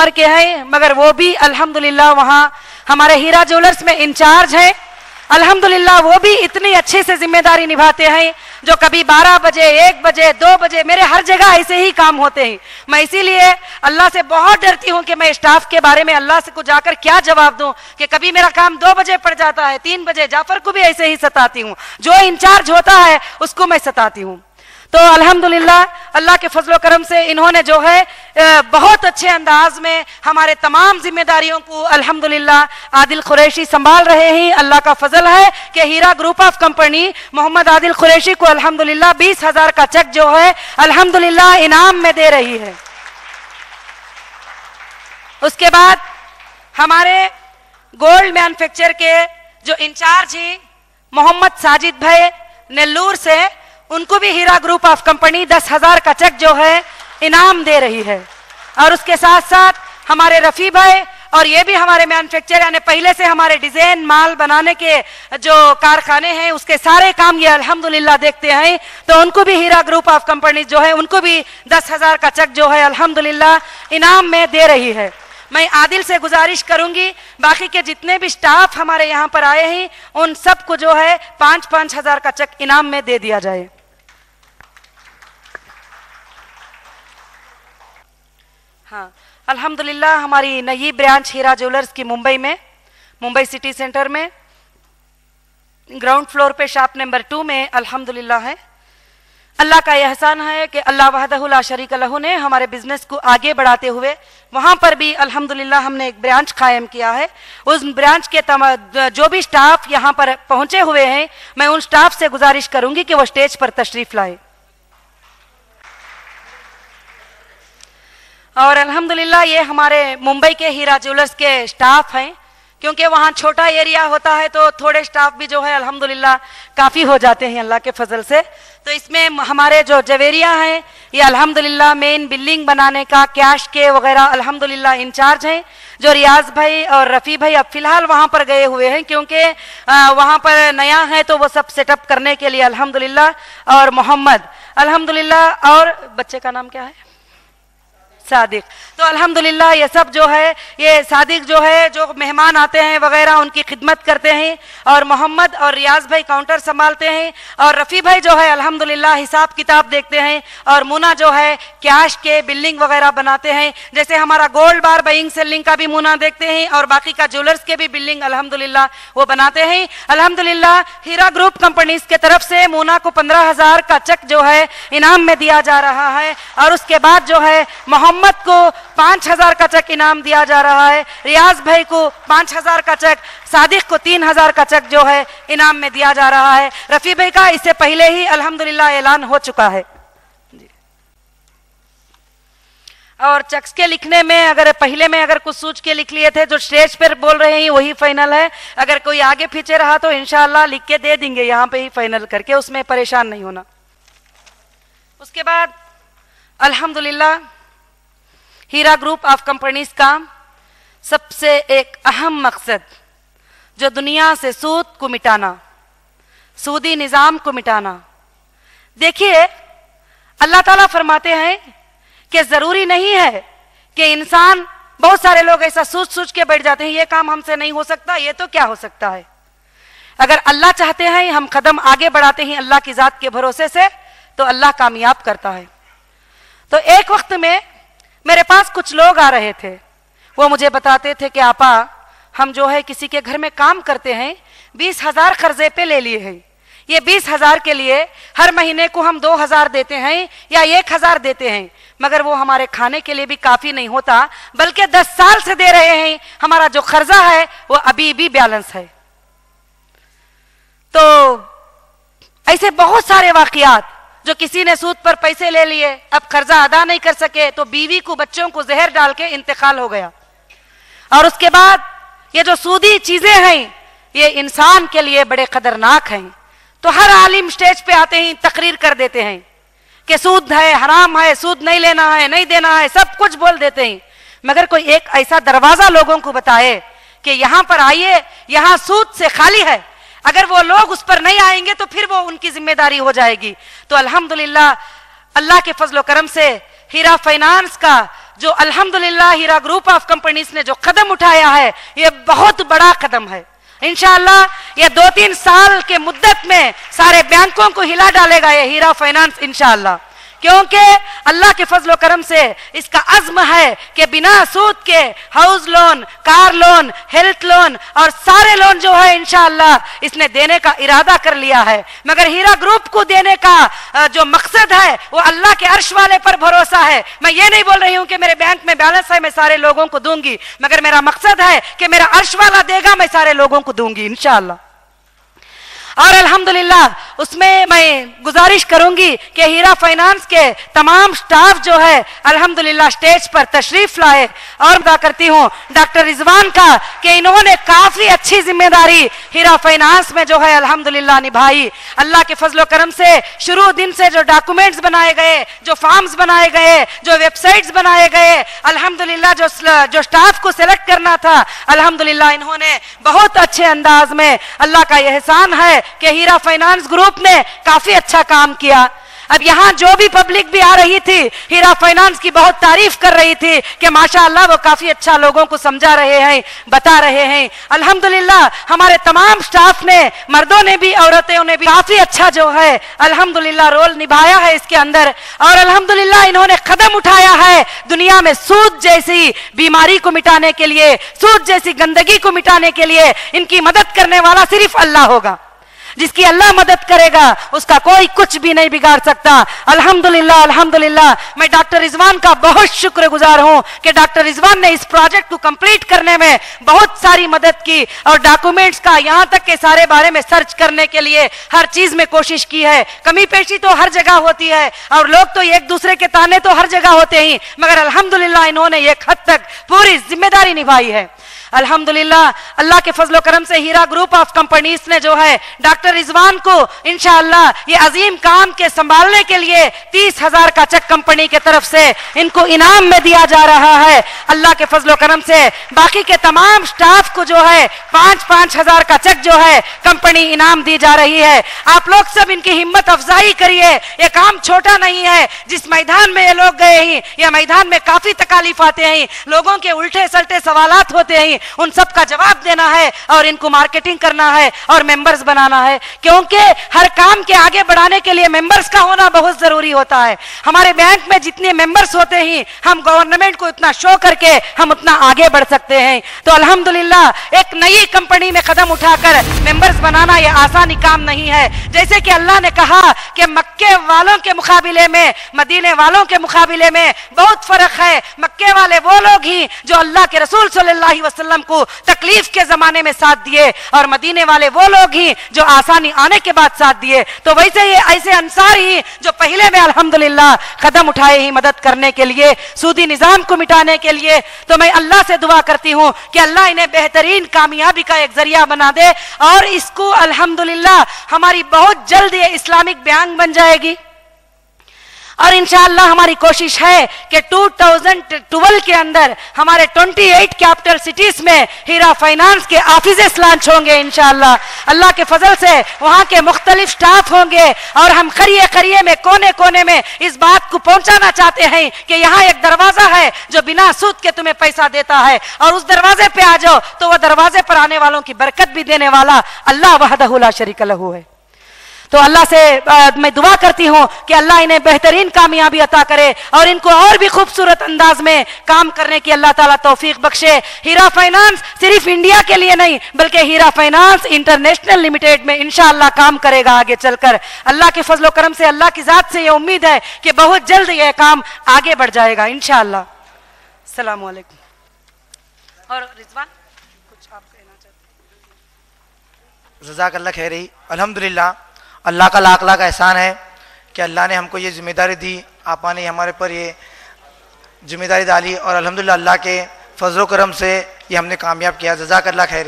उम्र के हैं, मगर वो भी अल्हम्दुलिल्लाह वहाँ हमारे हीरा ज्वेलर्स में इंचार्ज हैं। अल्हम्दुलिल्लाह वो भी इतनी अच्छे से जिम्मेदारी निभाते हैं, जो कभी 12 बजे, 1 बजे, 2 बजे, मेरे हर जगह ऐसे ही काम होते हैं। मैं इसीलिए अल्लाह से बहुत डरती हूँ कि मैं स्टाफ के बारे में अल्लाह से को जाकर क्या जवाब दूं, कि कभी मेरा काम 2 बजे पड़ जाता है, 3 बजे। जाफर को भी ऐसे ही सताती हूँ, जो इंचार्ज होता है उसको मैं सताती हूँ। तो अल्हम्दुलिल्लाह अल्लाह के फजलो करम से इन्होंने जो है बहुत अच्छे अंदाज में हमारे तमाम जिम्मेदारियों को अल्हम्दुलिल्लाह आदिल कुरैशी संभाल रहे हैं। अल्लाह का फजल है कि Heera group of company Mohammad Adil Qureshi को अल्हम्दुलिल्लाह 20,000 का चेक जो है अल्हम्दुलिल्लाह इनाम में दे रही है। उसके बाद हमारे गोल्ड मैन्युफैक्चर के जो इंचार्ज हैं मोहम्मद साजिद भाई नेल्लूर से, उनको भी हीरा ग्रुप ऑफ कंपनी 10,000 का चेक जो है इनाम दे रही है। और उसके साथ साथ हमारे रफी भाई, और ये भी हमारे मैन्युफैक्चर यानी पहले से हमारे डिजाइन माल बनाने के जो कारखाने हैं उसके सारे काम ये अल्हम्दुलिल्लाह देखते हैं, तो उनको भी हीरा ग्रुप ऑफ कंपनी जो है उनको भी 10,000 का चेक जो है अल्हम्दुलिल्लाह इनाम में दे रही है। मैं आदिल से गुजारिश करूंगी बाकी के जितने भी स्टाफ हमारे यहाँ पर आए हैं उन सबको जो है 5-5 हजार का चेक इनाम में दे दिया जाए। हाँ, अल्हम्दुलिल्लाह हमारी नई ब्रांच हीरा ज्वेलर्स की मुंबई सिटी सेंटर में ग्राउंड फ्लोर पे शॉप नंबर 2 में अल्हम्दुलिल्लाह है। अल्लाह का एहसान है कि अल्लाह वहदहु ला शरीक लहू ने हमारे बिजनेस को आगे बढ़ाते हुए वहां पर भी अल्हम्दुलिल्लाह हमने एक ब्रांच कायम किया है। उस ब्रांच के जो भी स्टाफ यहां पर पहुंचे हुए हैं, मैं उन स्टाफ से गुजारिश करूंगी कि वो स्टेज पर तशरीफ लाए। और अल्हम्दुलिल्लाह ये हमारे मुंबई के हीरा ज्वेलर्स के स्टाफ हैं, क्योंकि वहाँ छोटा एरिया होता है तो थोड़े स्टाफ भी जो है अल्हम्दुलिल्लाह काफ़ी हो जाते हैं अल्लाह के फजल से। तो इसमें हमारे जो जवेरिया हैं ये अल्हम्दुलिल्लाह मेन बिल्डिंग बनाने का कैश के वगैरह अल्हम्दुलिल्लाह इंचार्ज हैं। जो रियाज भाई और रफ़ी भाई अब फिलहाल वहाँ पर गए हुए हैं, क्योंकि वहाँ पर नया है तो वो सब सेटअप करने के लिए अल्हम्दुलिल्लाह। और मोहम्मद अल्हम्दुलिल्लाह, और बच्चे का नाम क्या है, सादिक। तो अल्हम्दुलिल्लाह ये सब जो है ये सादिक जो है जो मेहमान आते हैं वगैरह उनकी खिदमत करते हैं, और मोहम्मद और रियाज भाई काउंटर संभालते हैं, और रफ़ी भाई जो है अल्हम्दुलिल्लाह हिसाब किताब देखते हैं, और मुना जो है कैश के बिल्डिंग वगैरह बनाते हैं। जैसे हमारा गोल्ड बार बाइंग सेलिंग का भी मुना देखते हैं और बाकी का ज्वेलर्स के भी बिल्डिंग अल्हम्दुलिल्लाह वो बनाते हैं। अल्हम्दुलिल्लाह हीरा ग्रुप कंपनीज के तरफ से मुना को 15,000 का चेक जो है इनाम में दिया जा रहा है, और उसके बाद जो है मोहम्मद को 5,000 का चेक इनाम दिया जा रहा है, रियाज भाई को 5,000 का चेक, सादिक को 3,000 का चेक जो है इनाम में दिया जा रहा है। रफ़ी भाई का इससे पहले ही अल्हम्दुलिल्लाह ऐलान हो चुका है। और चेक्स के लिखने में अगर पहले में अगर कुछ सोच के लिख लिए थे, जो स्टेज पर बोल रहे हैं वही फाइनल है। अगर कोई आगे पीछे रहा तो इंशाअल्लाह लिख के दे देंगे यहाँ पे ही फाइनल करके, उसमें परेशान नहीं होना। उसके बाद अल्हम्दुलिल्लाह हीरा ग्रुप ऑफ कंपनीज का सबसे एक अहम मकसद जो दुनिया से सूद को मिटाना, सूदी निजाम को मिटाना। देखिए अल्लाह ताला फरमाते हैं कि जरूरी नहीं है कि इंसान, बहुत सारे लोग ऐसा सोच के बैठ जाते हैं ये काम हमसे नहीं हो सकता, ये तो क्या हो सकता है। अगर अल्लाह चाहते हैं हम कदम आगे बढ़ाते हैं अल्लाह की जात के भरोसे से, तो अल्लाह कामयाब करता है। तो एक वक्त में मेरे पास कुछ लोग आ रहे थे, वो मुझे बताते थे कि आपा हम जो है किसी के घर में काम करते हैं, 20,000 कर्जे पे ले लिए हैं, ये 20,000 के लिए हर महीने को हम 2,000 देते हैं या 1,000 देते हैं, मगर वो हमारे खाने के लिए भी काफी नहीं होता, बल्कि 10 साल से दे रहे हैं, हमारा जो कर्जा है वो अभी भी बैलेंस है। तो ऐसे बहुत सारे वाकयात जो किसी ने सूद पर पैसे ले लिए, अब कर्जा अदा नहीं कर सके तो बीवी को बच्चों को जहर डाल के इंतकाल हो गया। और उसके बाद ये जो सूदी चीजें हैं ये इंसान के लिए बड़े खतरनाक हैं। तो हर आलिम स्टेज पे आते ही तकरीर कर देते हैं कि सूद है, हराम है, सूद नहीं लेना है, नहीं देना है, सब कुछ बोल देते हैं, मगर कोई एक ऐसा दरवाजा लोगों को बताए कि यहां पर आइए, यहां सूद से खाली है, अगर वो लोग उस पर नहीं आएंगे तो फिर वो उनकी जिम्मेदारी हो जाएगी। तो अल्हम्दुलिल्लाह अल्लाह के फजलो करम से हीरा फाइनेंस का जो अल्हम्दुलिल्लाह हीरा ग्रुप ऑफ कंपनीज ने जो कदम उठाया है, ये बहुत बड़ा कदम है। इंशाअल्लाह ये 2-3 साल के मुद्दत में सारे बैंकों को हिला डालेगा ये हीरा फाइनेंस इंशाअल्लाह, क्योंकि अल्लाह के फजल करम से इसका अज़्म है कि बिना सूद के house loan, car loan, health loan और सारे लोन जो है इंशाअल्लाह इसने देने का इरादा कर लिया है। मगर हीरा ग्रुप को देने का जो मकसद है वो अल्लाह के अर्श वाले पर भरोसा है। मैं ये नहीं बोल रही हूं कि मेरे बैंक में बैलेंस है मैं सारे लोगों को दूंगी, मगर मेरा मकसद है कि मेरा अर्श वाला देगा, मैं सारे लोगों को दूंगी इंशाअल्लाह। और अल्हम्दुलिल्लाह उसमें मैं गुजारिश करूंगी कि हीरा फाइनेंस के तमाम स्टाफ जो है अल्हम्दुलिल्लाह स्टेज पर तशरीफ लाए। और अदा करती हूं डॉक्टर रिजवान का कि इन्होंने काफी अच्छी जिम्मेदारी हीरा फाइनेंस में जो है अल्हम्दुलिल्लाह निभाई। अल्लाह के फजलो करम से शुरू दिन से जो डॉक्यूमेंट्स बनाए गए, जो फॉर्म्स बनाए गए, जो वेबसाइट्स बनाए गए, अल्हम्दुलिल्लाह जो स्टाफ को सिलेक्ट करना था अल्हम्दुलिल्लाह इन्होंने बहुत अच्छे अंदाज में, अल्लाह का एहसान है कि हीरा फाइनेंस ग्रुप ने काफी अच्छा काम किया। अब यहाँ जो भी पब्लिक भी आ रही थी हीरा फाइनेंस की बहुत तारीफ कर रही थी कि माशाअल्लाह वो काफी अच्छा लोगों को समझा रहे हैं, बता रहे हैं। अल्हम्दुलिल्लाह हमारे तमाम स्टाफ ने, मर्दों ने भी औरतों ने भी काफी अच्छा जो है अल्हम्दुलिल्लाह रोल निभाया है इसके अंदर। और अल्हम्दुलिल्लाह इन्होंने कदम उठाया है दुनिया में सूद जैसी बीमारी को मिटाने के लिए, सूद जैसी गंदगी को मिटाने के लिए। इनकी मदद करने वाला सिर्फ अल्लाह होगा, जिसकी अल्लाह मदद करेगा उसका कोई कुछ भी नहीं बिगाड़ सकता। अल्हम्दुलिल्लाह अल्हम्दुलिल्लाह मैं डॉक्टर रिजवान का बहुत शुक्रगुजार हूं कि डॉक्टर रिजवान ने इस प्रोजेक्ट को कंप्लीट करने में बहुत सारी मदद की और डॉक्यूमेंट्स का यहां तक के सारे बारे में सर्च करने के लिए हर चीज में कोशिश की है। कमी पेशी तो हर जगह होती है और लोग तो एक दूसरे के ताने तो हर जगह होते ही, मगर अल्हम्दुलिल्लाह इन्होंने एक हद तक पूरी जिम्मेदारी निभाई है। अल्हम्दुलिल्लाह अल्लाह के फजलो करम से हीरा ग्रुप ऑफ कंपनीज ने जो है डॉक्टर रिजवान को इंशाअल्लाह ये अजीम काम के संभालने के लिए 30,000 का चेक कंपनी के तरफ से इनको इनाम में दिया जा रहा है। अल्लाह के फजलो करम से बाकी के तमाम स्टाफ को जो है 5-5 हजार का चेक जो है कंपनी इनाम दी जा रही है। आप लोग सब इनकी हिम्मत अफजाई करिए, ये काम छोटा नहीं है। जिस मैदान में ये लोग गए हैं, यह मैदान में काफी तकालीफ आते हैं, लोगों के उल्टे सल्टे सवालात होते हैं, उन सब का जवाब देना है और इनको मार्केटिंग करना है और मेंबर्स बनाना है, क्योंकि हर काम के आगे बढ़ाने के लिए मेंबर्स का होना बहुत जरूरी होता है। हमारे बैंक में जितने मेंबर्स होते हैं हम गवर्नमेंट को इतना शो करके हम उतना आगे बढ़ सकते हैं। तो अल्हम्दुलिल्लाह एक नई कंपनी में कदम उठाकर मेंबर्स बनाना यह आसानी काम नहीं है। जैसे कि अल्लाह ने कहा कि मक्के वालों के मुकाबले में मदीने वालों के मुकाबले में बहुत फर्क है। मक्के वाले वो लोग ही जो अल्लाह के रसूल सल्लल्लाहु अलैहि वसल्लम को तकलीफ के जमाने में साथ दिए और मदीने वाले वो लोग ही जो आसानी आने के बाद साथ दिए। तो वैसे ये ऐसे अंसार ही जो पहले में अल्हम्दुलिल्लाह कदम उठाए ही मदद करने के लिए, सूदी निजाम को मिटाने के लिए। तो मैं अल्लाह से दुआ करती हूं कि अल्लाह इन्हें बेहतरीन कामयाबी का एक जरिया बना दे और इसको अल्हम्दुलिल्लाह हमारी बहुत जल्द ये इस्लामिक बैंक बन जाएगी। और इंशाअल्लाह हमारी कोशिश है कि 2012 के अंदर हमारे 28 कैपिटल सिटीज में हीरा फाइनेंस के ऑफिसेस लॉन्च होंगे इंशाअल्लाह। अल्लाह के फजल से वहां के मुख्तलिफ स्टाफ होंगे और हम करिए करिए में, कोने कोने में इस बात को पहुंचाना चाहते हैं कि यहाँ एक दरवाजा है जो बिना सूद के तुम्हें पैसा देता है और उस दरवाजे पे आ जाओ तो वह दरवाजे पर आने वालों की बरकत भी देने वाला अल्लाह वहदहु ला शरीक लहू है। तो अल्लाह से मैं दुआ करती हूँ कि अल्लाह इन्हें बेहतरीन कामयाबी अता करे और इनको और भी खूबसूरत अंदाज में काम करने की अल्लाह ताला तौफीक बख्शे। हीरा फाइनेंस सिर्फ इंडिया के लिए नहीं बल्कि हीरा फाइनेंस इंटरनेशनल लिमिटेड में इंशाअल्लाह काम करेगा आगे चलकर। अल्लाह के फजलो करम से, अल्लाह की जात से ये उम्मीद है कि बहुत जल्द यह काम आगे बढ़ जाएगा इंशाअल्लाह। अस्सलाम वालेकुम। और रिजवान कुछ आप कहना चाहते हैं? जज़ाकल्लाह खैरी। अल्हम्दुलिल्लाह अल्लाह का लाख लाख एहसान है कि अल्लाह ने हमको ये जिम्मेदारी दी, आपा ने हमारे पर ये जिम्मेदारी डाली और अल्हम्दुलिल्लाह अल्लाह के फजल करम से ये हमने कामयाब किया। जज़ाकल्लाह खैर।